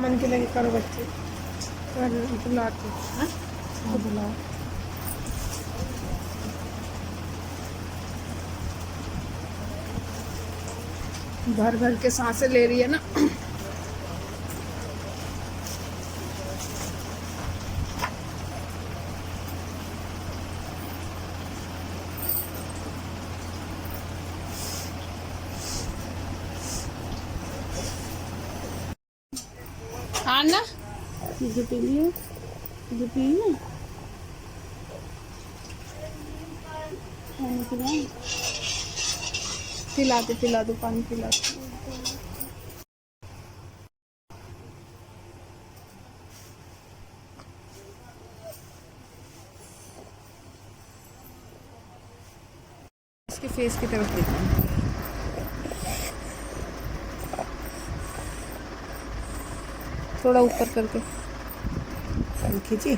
मन के लगे करो बच्चे, कर बुलाते। हाँ बुलाओ। भर भर के सांसें ले रही है ना। हाँ ना, चीज़ें पी लियो, चीज़ें पी लियो, पानी पिला दो पानी पिला दो। इसके फेस की तरफ देखो, थोड़ा ऊपर करके खींची,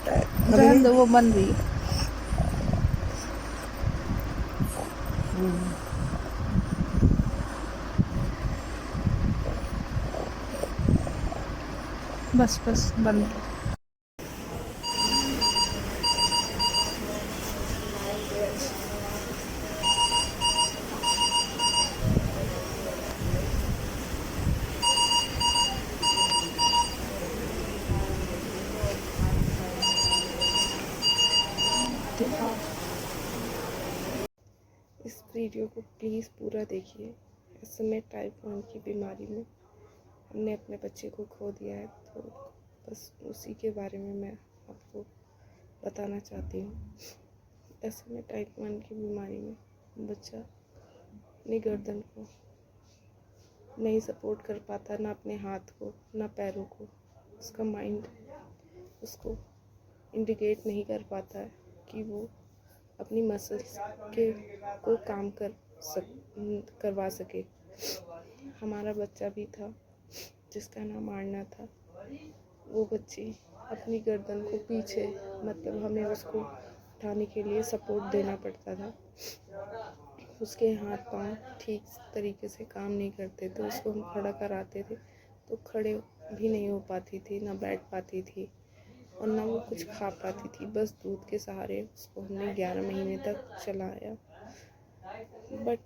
रहने दो, वो बन रही है। बस बस बंद। इस वीडियो को प्लीज़ पूरा देखिए। इस समय टाइप 1 की बीमारी में हमने अपने बच्चे को खो दिया है, तो बस उसी के बारे में मैं आपको बताना चाहती हूँ। ऐसे में टाइप 1 की बीमारी में बच्चा अपनी गर्दन को नहीं सपोर्ट कर पाता, ना अपने हाथ को, ना पैरों को। उसका माइंड उसको इंडिकेट नहीं कर पाता है कि वो अपनी मसल्स के को काम करवा सके। हमारा बच्चा भी था जिसका नाम आरना था। वो बच्ची अपनी गर्दन को पीछे, मतलब हमें उसको उठाने के लिए सपोर्ट देना पड़ता था। उसके हाथ पांव ठीक तरीके से काम नहीं करते थे। उसको हम खड़ा कराते थे तो खड़े भी नहीं हो पाती थी, ना बैठ पाती थी और ना वो कुछ खा पाती थी। बस दूध के सहारे उसको हमने 11 महीने तक चलाया। बट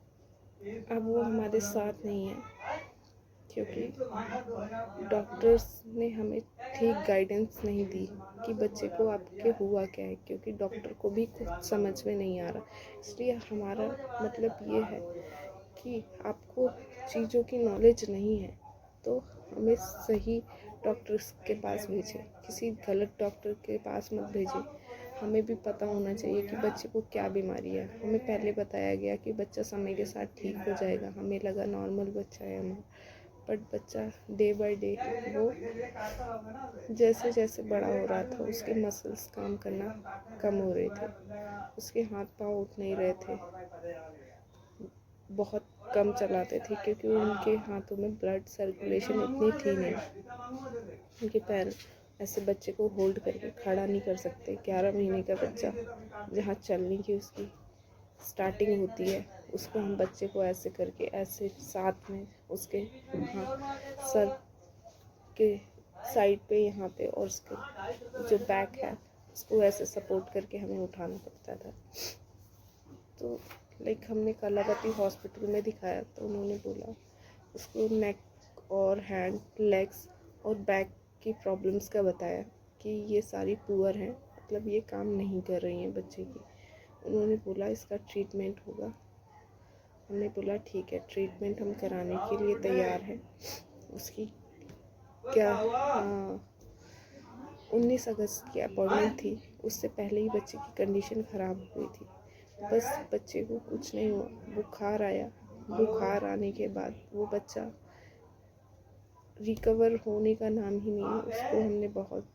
अब वो हमारे साथ नहीं है, क्योंकि डॉक्टर्स ने हमें ठीक गाइडेंस नहीं दी कि बच्चे को आपके हुआ क्या है, क्योंकि डॉक्टर को भी कुछ समझ में नहीं आ रहा। इसलिए हमारा मतलब ये है कि आपको चीज़ों की नॉलेज नहीं है तो हमें सही डॉक्टर्स के पास भेजें, किसी गलत डॉक्टर के पास मत भेजें। हमें भी पता होना चाहिए कि बच्चे को क्या बीमारी है। हमें पहले बताया गया कि बच्चा समय के साथ ठीक हो जाएगा। हमें लगा नॉर्मल बच्चा है हमारा, बट बच्चा डे बाय डे वो जैसे जैसे बड़ा हो रहा था उसके मसल्स काम करना कम हो रहे थे, उसके हाथ पांव उठ नहीं रहे थे, बहुत कम चलाते थे क्योंकि उनके हाथों में ब्लड सर्कुलेशन इतनी थी नहीं। उनके पैर ऐसे बच्चे को होल्ड करके खड़ा नहीं कर सकते। 11 महीने का बच्चा जहाँ चलने की उसकी स्टार्टिंग होती है, उसको हम बच्चे को ऐसे करके, ऐसे साथ में उसके सर के साइड पे यहाँ पे और उसके जो बैक है उसको ऐसे सपोर्ट करके हमें उठाना पड़ता था। तो हमने कलावती हॉस्पिटल में दिखाया तो उन्होंने बोला उसको नेक और हैंड, लेग्स और बैक की प्रॉब्लम्स का बताया कि ये सारी पुअर हैं, मतलब ये काम नहीं कर रही हैं बच्चे की। उन्होंने बोला इसका ट्रीटमेंट होगा। हमने बोला ठीक है, ट्रीटमेंट हम कराने के लिए तैयार हैं। उसकी क्या 19 अगस्त की अपॉइंटमेंट थी, उससे पहले ही बच्चे की कंडीशन ख़राब हो गई थी। बस बच्चे को कुछ नहीं हुआ, बुखार आया। बुखार आने के बाद वो बच्चा रिकवर होने का नाम ही नहीं है। उसको हमने बहुत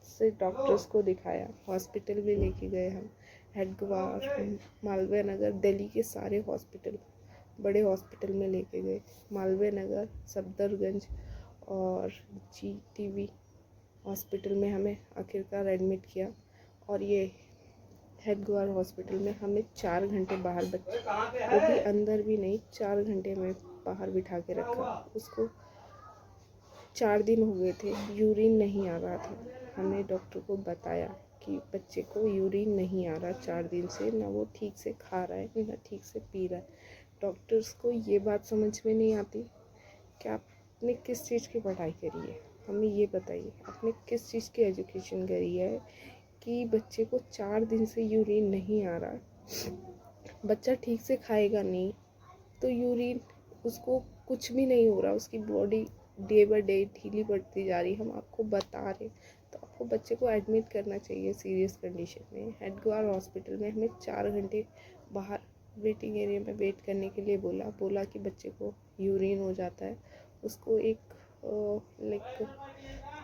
से डॉक्टर्स को दिखाया, हॉस्पिटल भी लेके गए हम, हेडगवार, मालवीय नगर, दिल्ली के सारे हॉस्पिटल, बड़े हॉस्पिटल में लेके गए। मालवीय नगर, सफदरगंज और GTV हॉस्पिटल में हमें आखिरकार एडमिट किया। और ये हेडगवार हॉस्पिटल में हमें 4 घंटे बाहर, बच्चे वो भी अंदर भी नहीं, 4 घंटे में बाहर बिठा के रखा। उसको 4 दिन हो गए थे, यूरिन नहीं आ रहा था। हमने डॉक्टर को बताया कि बच्चे को यूरिन नहीं आ रहा 4 दिन से, ना वो ठीक से खा रहा है ना ठीक से पी रहा है। डॉक्टर्स को ये बात समझ में नहीं आती कि आपने किस चीज़ की पढ़ाई करी है। हमें ये बताइए, आपने किस चीज़ की एजुकेशन करी है कि बच्चे को 4 दिन से यूरिन नहीं आ रहा। बच्चा ठीक से खाएगा नहीं तो यूरिन, उसको कुछ भी नहीं हो रहा, उसकी बॉडी डे बाय डे ढीली पड़ती जा रही। हम आपको बता रहे, तो आपको बच्चे को एडमिट करना चाहिए सीरियस कंडीशन में। एडगवार हॉस्पिटल में हमें 4 घंटे बाहर वेटिंग एरिया में वेट करने के लिए बोला कि बच्चे को यूरिन हो जाता है। उसको एक लाइक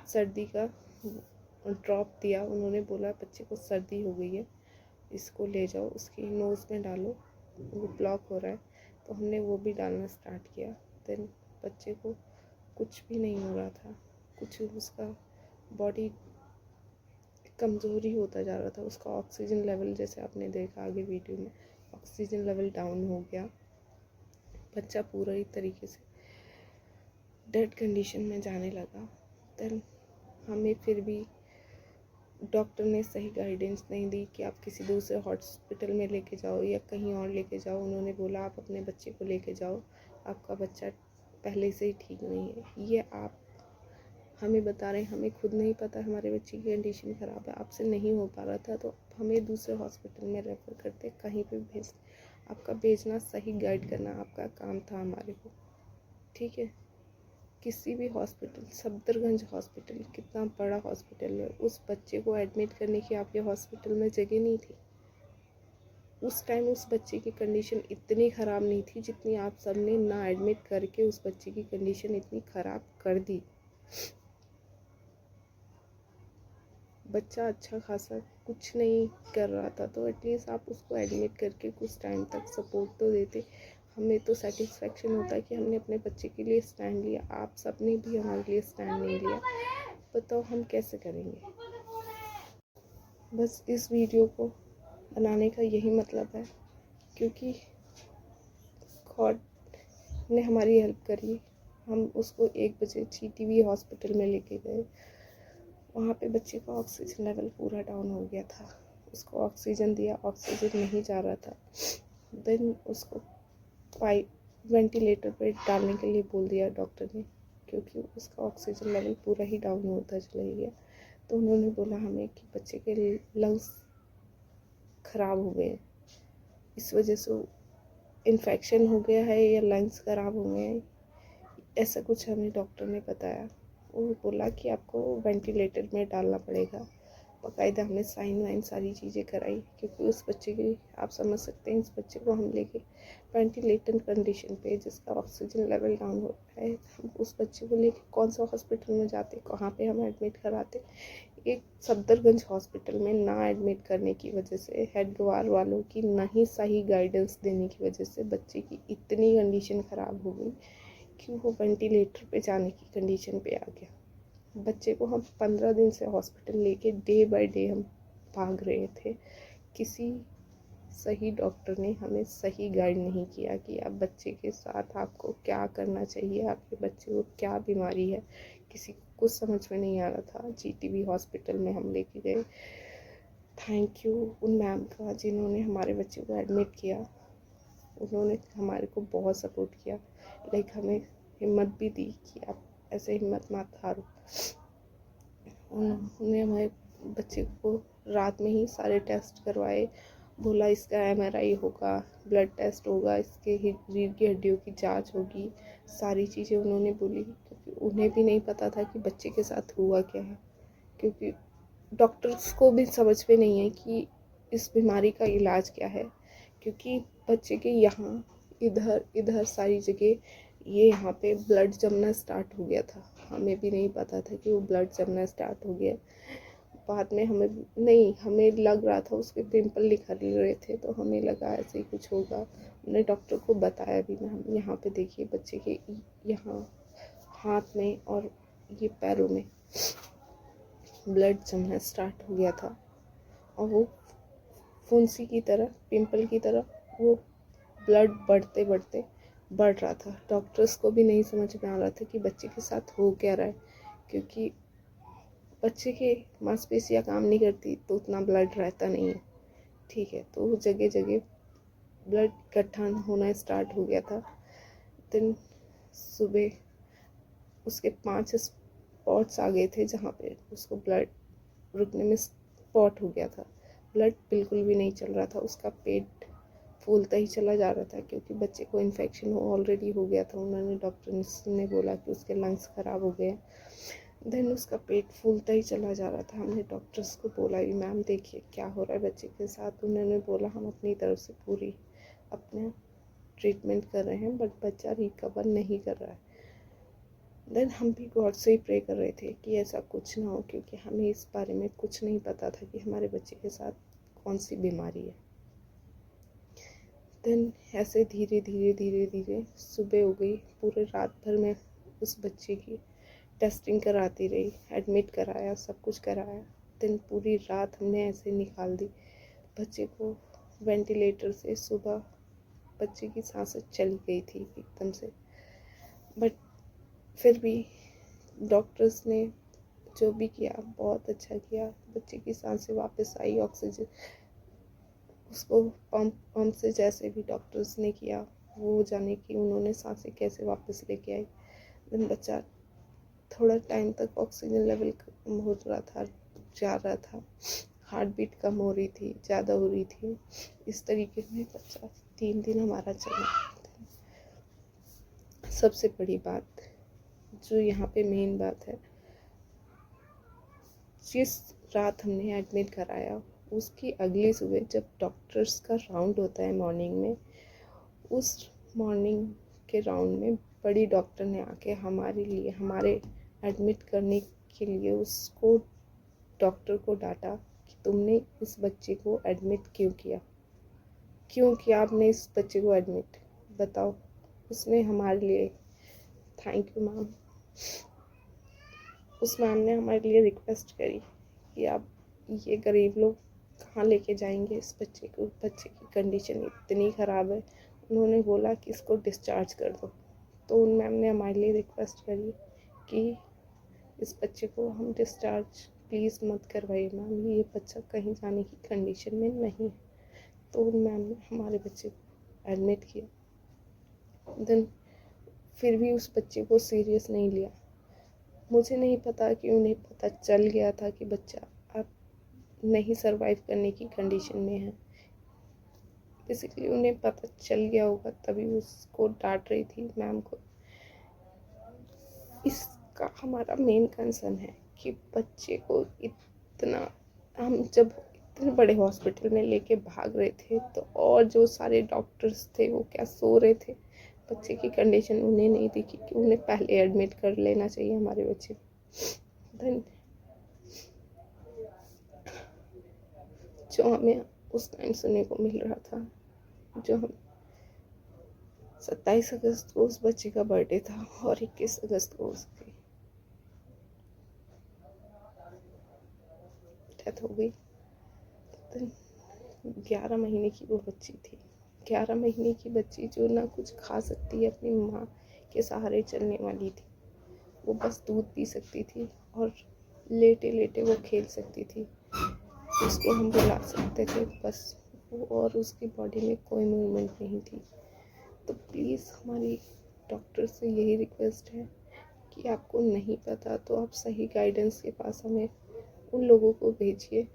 सर्दी का ड्रॉप दिया। उन्होंने बोला बच्चे को सर्दी हो गई है, इसको ले जाओ, उसकी नोज़ में डालो, वो ब्लॉक हो रहा है। तो हमने वो भी डालना स्टार्ट किया। देन बच्चे को कुछ भी नहीं हो रहा था, कुछ उसका बॉडी कमज़ोरी होता जा रहा था। उसका ऑक्सीजन लेवल, जैसे आपने देखा आगे वीडियो में, ऑक्सीजन लेवल डाउन हो गया। बच्चा पूरा ही तरीके से डेड कंडीशन में जाने लगा। देन हमें फिर भी डॉक्टर ने सही गाइडेंस नहीं दी कि आप किसी दूसरे हॉस्पिटल में लेके जाओ या कहीं और लेके जाओ। उन्होंने बोला आप अपने बच्चे को लेके जाओ, आपका बच्चा पहले से ही ठीक नहीं है। ये आप हमें बता रहे हैं, हमें खुद नहीं पता हमारे बच्चे की कंडीशन ख़राब है, आपसे नहीं हो पा रहा था तो हमें दूसरे हॉस्पिटल में रेफ़र करते, कहीं पे भेज। आपका भेजना, सही गाइड करना आपका काम था हमारे को, ठीक है। किसी भी हॉस्पिटल, सफदरगंज हॉस्पिटल कितना बड़ा हॉस्पिटल है, उस बच्चे को एडमिट करने की आपके हॉस्पिटल में जगह नहीं थी। उस टाइम उस बच्चे की कंडीशन इतनी ख़राब नहीं थी जितनी आप सब ने ना एडमिट करके उस बच्चे की कंडीशन इतनी ख़राब कर दी। बच्चा अच्छा खासा कुछ नहीं कर रहा था, तो एटलीस्ट आप उसको एडमिट करके कुछ टाइम तक सपोर्ट तो देते। हमें तो सेटिस्फेक्शन होता है कि हमने अपने बच्चे के लिए स्टैंड लिया। आप सब ने भी हमारे लिए स्टैंड नहीं लिया, बताओ हम कैसे करेंगे। बस इस वीडियो को बनाने का यही मतलब है, क्योंकि गॉड ने हमारी हेल्प करी। हम उसको 1 बजे GTV हॉस्पिटल में लेके गए। वहाँ पे बच्चे का ऑक्सीजन लेवल पूरा डाउन हो गया था। उसको ऑक्सीजन दिया, ऑक्सीजन नहीं जा रहा था। देन उसको वेंटिलेटर पे डालने के लिए बोल दिया डॉक्टर ने, क्योंकि उसका ऑक्सीजन लेवल पूरा ही डाउन होता चला गया। तो उन्होंने बोला हमें कि बच्चे के लंग्स ख़राब हो गए, इस वजह से इन्फेक्शन हो गया है या लंग्स ख़राब हो गए हैं, ऐसा कुछ हमें डॉक्टर ने बताया। वो बोला कि आपको वेंटिलेटर में डालना पड़ेगा। बाकायदा हमने साइन वाइन सारी चीज़ें कराई, क्योंकि उस बच्चे की, आप समझ सकते हैं, इस बच्चे को हम लेके वेंटिलेटर कंडीशन पे, जिसका ऑक्सीजन लेवल डाउन हो रहा है, हम उस बच्चे को लेके कौन सा हॉस्पिटल में जाते, कहाँ पे हम एडमिट कराते। एक सफदरगंज हॉस्पिटल में ना एडमिट करने की वजह से, हेडगवार वालों की नहीं सही गाइडेंस देने की वजह से बच्चे की इतनी कंडीशन ख़राब हो गई कि वो वेंटिलेटर पे जाने की कंडीशन पे आ गया। बच्चे को हम 15 दिन से हॉस्पिटल लेके डे बाय डे हम भाग रहे थे। किसी सही डॉक्टर ने हमें सही गाइड नहीं किया कि आप बच्चे के साथ आपको क्या करना चाहिए, आपके बच्चे को क्या बीमारी है। किसी को कुछ समझ में नहीं आ रहा था। GTV हॉस्पिटल में हम लेके गए। थैंक यू उन मैम का जिन्होंने हमारे बच्चे को एडमिट किया। उन्होंने हमारे को बहुत सपोर्ट किया, लाइक हमें हिम्मत भी दी कि आप ऐसे हिम्मत मत हारो। उन्होंने हमारे बच्चे को रात में ही सारे टेस्ट करवाए। बोला इसका MRI होगा, ब्लड टेस्ट होगा, इसके रीढ़ की हड्डियों की जांच होगी, सारी चीज़ें उन्होंने बोली, क्योंकि उन्हें भी नहीं पता था कि बच्चे के साथ हुआ क्या है। क्योंकि डॉक्टर्स को भी समझ में नहीं है कि इस बीमारी का इलाज क्या है, क्योंकि बच्चे के यहाँ इधर इधर सारी जगह ये यहाँ पे ब्लड जमना स्टार्ट हो गया था। हमें भी नहीं पता था कि वो ब्लड जमना स्टार्ट हो गया। बाद में हमें लग रहा था, उसके पिंपल निकल रहे थे, तो हमें लगा ऐसे ही कुछ होगा। हमने डॉक्टर को बताया भी ना, यहाँ पे देखिए बच्चे के यहाँ हाथ में और ये पैरों में ब्लड जमना स्टार्ट हो गया था, और वो फुंसी की तरह, पिंपल की तरह वो ब्लड बढ़ते बढ़ते बढ़ रहा था। डॉक्टर्स को भी नहीं समझ में आ रहा था कि बच्चे के साथ हो क्या रहा है, क्योंकि बच्चे के मांसपेशियाँ काम नहीं करती तो उतना ब्लड रहता नहीं है, ठीक है। तो जगह जगह ब्लड इकट्ठा होना स्टार्ट हो गया था। दिन सुबह उसके 5 स्पॉट्स आ गए थे जहाँ पे उसको ब्लड रुकने में स्पॉट हो गया था। ब्लड बिल्कुल भी नहीं चल रहा था, उसका पेट फूलता ही चला जा रहा था, क्योंकि बच्चे को इन्फेक्शन ऑलरेडी हो गया था। उन्होंने डॉक्टर ने बोला कि उसके लंग्स ख़राब हो गए। देन उसका पेट फूलता ही चला जा रहा था। हमने डॉक्टर्स को बोला भी मैम देखिए क्या हो रहा है बच्चे के साथ। उन्होंने बोला हम अपनी तरफ से पूरी अपने ट्रीटमेंट कर रहे हैं, बट बच्चा रिकवर नहीं कर रहा है। देन हम भी गॉड से ही प्रे कर रहे थे कि ऐसा कुछ ना हो, क्योंकि हमें इस बारे में कुछ नहीं पता था कि हमारे बच्चे के साथ कौन सी बीमारी है। देन ऐसे धीरे धीरे धीरे धीरे सुबह हो गई। पूरे रात भर में उस बच्चे की टेस्टिंग कराती रही, एडमिट कराया, सब कुछ कराया। देन पूरी रात हमने ऐसे निकाल दी। बच्चे को वेंटिलेटर से सुबह बच्चे की सांसें चली गई थी एकदम से, बट फिर भी डॉक्टर्स ने जो भी किया बहुत अच्छा किया। बच्चे की सांसें वापस आई, ऑक्सीजन उसको पंप से जैसे भी डॉक्टर्स ने किया वो जाने कि उन्होंने सांसें कैसे वापस लेके आई। देन बच्चा थोड़ा टाइम तक ऑक्सीजन लेवल कम हो रहा था, जा रहा था, हार्ट बीट कम हो रही थी, ज़्यादा हो रही थी। इस तरीके में बच्चा 3 दिन हमारा चला। सबसे बड़ी बात जो यहाँ पे मेन बात है, जिस रात हमने एडमिट कराया उसकी अगली सुबह जब डॉक्टर्स का राउंड होता है मॉर्निंग में, उस मॉर्निंग के राउंड में बड़ी डॉक्टर ने आके हमारे लिए, हमारे एडमिट करने के लिए उसको डॉक्टर को डांटा कि तुमने इस बच्चे को एडमिट क्यों किया आपने इस बच्चे को एडमिट, बताओ। उसने हमारे लिए, थैंक यू मैम, उस मैम ने हमारे लिए रिक्वेस्ट करी कि आप ये गरीब लोग कहाँ लेके जाएंगे इस बच्चे को, बच्चे की कंडीशन इतनी ख़राब है। उन्होंने बोला कि इसको डिस्चार्ज कर दो। तो उन मैम ने हमारे लिए रिक्वेस्ट करी कि इस बच्चे को हम डिस्चार्ज प्लीज़ मत करवाइए मैम, ये बच्चा कहीं जाने की कंडीशन में नहीं है। तो उन मैम ने हमारे बच्चे को एडमिट किया। देन फिर भी उस बच्चे को सीरियस नहीं लिया। मुझे नहीं पता कि उन्हें पता चल गया था कि बच्चा अब नहीं सरवाइव करने की कंडीशन में है। बेसिकली उन्हें पता चल गया होगा, तभी उसको डांट रही थी मैम को। इसका हमारा मेन कंसर्न है कि बच्चे को इतना, हम जब इतने बड़े हॉस्पिटल में लेके भाग रहे थे तो और जो सारे डॉक्टर्स थे वो क्या सो रहे थे। बच्चे की कंडीशन उन्हें नहीं दिखी कि उन्हें पहले एडमिट कर लेना चाहिए हमारे बच्चे को। देन जो हमें उस टाइम सुनने को मिल रहा था, जो हम 27 अगस्त को उस बच्चे का बर्थडे था और 21 अगस्त को उसकी डेथ हो गई। तो 11 महीने की वो बच्ची थी, 11 महीने की बच्ची जो ना कुछ खा सकती है, अपनी माँ के सहारे चलने वाली थी। वो बस दूध पी सकती थी और लेटे लेटे वो खेल सकती थी, उसको हम बुला सकते थे बस वो, और उसकी बॉडी में कोई मूवमेंट नहीं थी। तो प्लीज़ हमारी डॉक्टर से यही रिक्वेस्ट है कि आपको नहीं पता तो आप सही गाइडेंस के पास हमें उन लोगों को भेजिए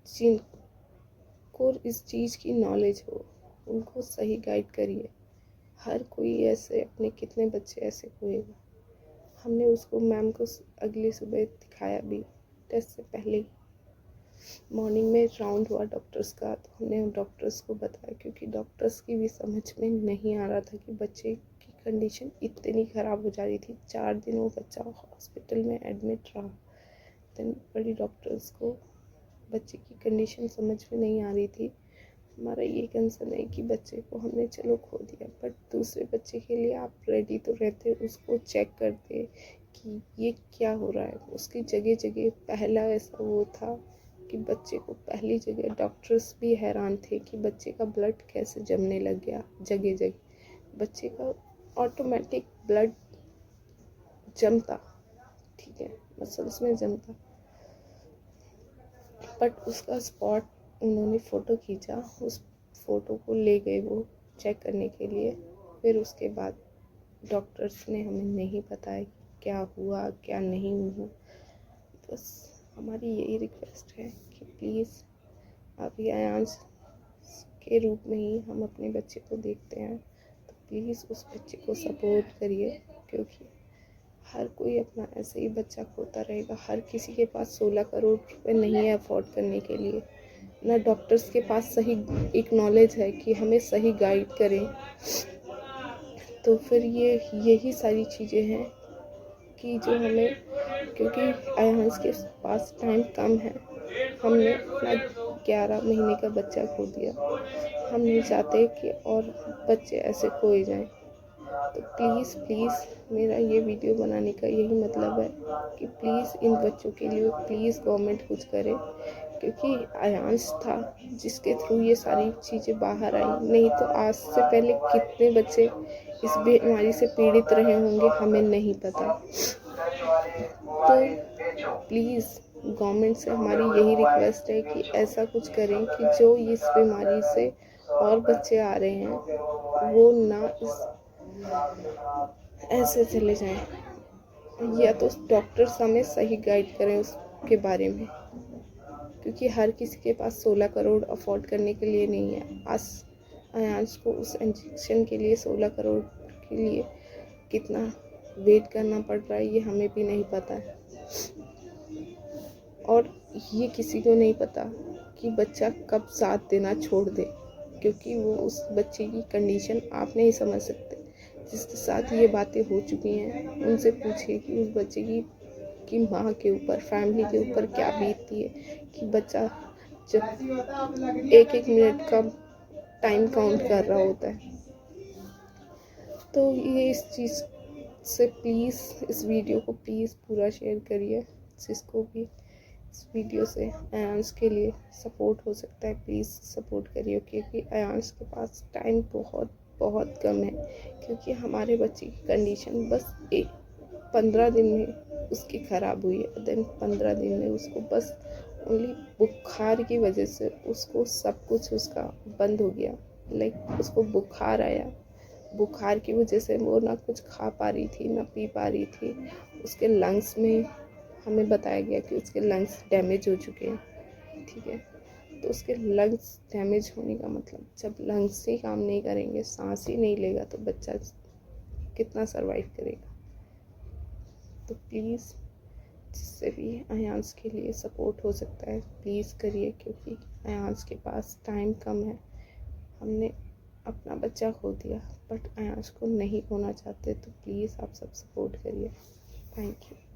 जिनको इस चीज़ की नॉलेज हो, उनको सही गाइड करिए। हर कोई ऐसे, अपने कितने बच्चे ऐसे होएगा। हमने उसको मैम को अगली सुबह दिखाया भी, टेस्ट से पहले ही मॉर्निंग में राउंड हुआ डॉक्टर्स का, तो हमने डॉक्टर्स को बताया, क्योंकि डॉक्टर्स की भी समझ में नहीं आ रहा था कि बच्चे की कंडीशन इतनी ख़राब हो जा रही थी। 4 दिन वो बच्चा हॉस्पिटल में एडमिट रहा। देन बड़ी डॉक्टर्स को बच्चे की कंडीशन समझ में नहीं आ रही थी। हमारा ये कंसर्न है कि बच्चे को हमने चलो खो दिया, बट दूसरे बच्चे के लिए आप रेडी तो रहते, उसको चेक करते कि ये क्या हो रहा है। उसकी जगह जगह पहला ऐसा वो था कि बच्चे को पहली जगह डॉक्टर्स भी हैरान थे कि बच्चे का ब्लड कैसे जमने लग गया जगह जगह। बच्चे का ऑटोमेटिक ब्लड जमता, ठीक है, मसल्स में जमता, बट उसका स्पॉट उन्होंने फ़ोटो खींचा, उस फ़ोटो को ले गए वो चेक करने के लिए। फिर उसके बाद डॉक्टर्स ने हमें नहीं बताया क्या हुआ क्या नहीं हुआ। बस हमारी यही रिक्वेस्ट है कि प्लीज़ अभी अयांश के रूप में ही हम अपने बच्चे को देखते हैं, तो प्लीज़ उस बच्चे को सपोर्ट करिए, क्योंकि हर कोई अपना ऐसे ही बच्चा खोता रहेगा। हर किसी के पास 16 करोड़ रुपए नहीं है अफोर्ड करने के लिए, ना डॉक्टर्स के पास सही एक नॉलेज है कि हमें सही गाइड करें। तो फिर यही सारी चीज़ें हैं कि जो हमें, क्योंकि अयांश के पास टाइम कम है, हमने अपना 11 महीने का बच्चा खो दिया। हम नहीं चाहते कि और बच्चे ऐसे खोए जाएं। तो प्लीज़ प्लीज़ मेरा ये वीडियो बनाने का यही मतलब है कि प्लीज़ इन बच्चों के लिए प्लीज़ गवर्नमेंट कुछ करे, क्योंकि अयांश था जिसके थ्रू ये सारी चीज़ें बाहर आई। नहीं तो आज से पहले कितने बच्चे इस बीमारी से पीड़ित रहे होंगे हमें नहीं पता। तो प्लीज़ गवर्नमेंट से हमारी यही रिक्वेस्ट है कि ऐसा कुछ करें कि जो इस बीमारी से और बच्चे आ रहे हैं वो ना इस ऐसे चले जाएं, या तो डॉक्टर्स हमें सही गाइड करें उसके बारे में, क्योंकि हर किसी के पास 16 करोड़ अफोर्ड करने के लिए नहीं है। आज अयांश को उस इंजेक्शन के लिए 16 करोड़ के लिए कितना वेट करना पड़ रहा है ये हमें भी नहीं पता है, और ये किसी को नहीं पता कि बच्चा कब साथ देना छोड़ दे, क्योंकि वो उस बच्चे की कंडीशन आप नहीं समझ सकते। जिसके साथ ये बातें हो चुकी हैं उनसे पूछिए कि उस बच्चे की माँ के ऊपर, फैमिली के ऊपर क्या बीतती है, कि बच्चा जब एक एक मिनट का टाइम काउंट कर रहा होता है। तो ये इस चीज़ से प्लीज़ इस वीडियो को प्लीज़ पूरा शेयर करिए, जिसको भी इस वीडियो से अयांश के लिए सपोर्ट हो सकता है प्लीज़ सपोर्ट करिए, क्योंकि अयांश के पास टाइम बहुत बहुत कम है। क्योंकि हमारे बच्चे की कंडीशन बस 15 दिन में उसकी ख़राब हुई है। देन 15 दिन में उसको बस ओनली बुखार की वजह से उसको सब कुछ उसका बंद हो गया। लाइक उसको बुखार आया, बुखार की वजह से वो ना कुछ खा पा रही थी ना पी पा रही थी। उसके लंग्स में हमें बताया गया कि उसके लंग्स डैमेज हो चुके हैं, ठीक है। तो उसके लंग्स डैमेज होने का मतलब, जब लंग्स ही काम नहीं करेंगे, सांस ही नहीं लेगा, तो बच्चा कितना सरवाइव करेगा। तो प्लीज़ जिससे भी अयांश के लिए सपोर्ट हो सकता है प्लीज़ करिए, क्योंकि अयांश के पास टाइम कम है। हमने अपना बच्चा खो दिया, बट अयांश को नहीं खोना चाहते, तो प्लीज़ आप सब सपोर्ट करिए। Thank you.